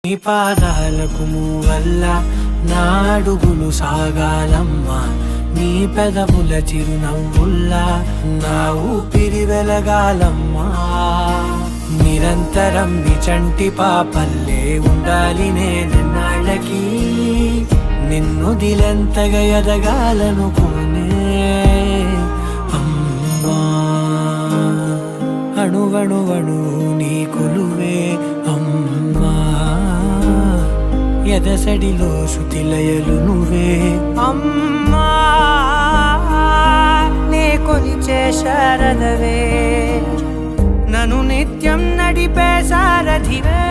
నీ పాదాలకు వల్ల నా అడుగులు సాగాలమ్మా, నీ పెదవుల చిరునవ్వుల్లా నా ఊపిరి వెలగాలమ్మా. నిరంతరం నీ చంటి పాపల్లే ఉండాలి నేనెన్నాళ్ళకి, నిన్ను దిలెంతగా ఎదగాలనుకోనే అమ్మా. అణువణువణు నీ కొలువే అమ్మా, ఎదసడిలో శృతిలయలు నువ్వే అమ్మా. నే కొలిచే శారదవే, నన్ను నిత్యం నడిపే సారథివే.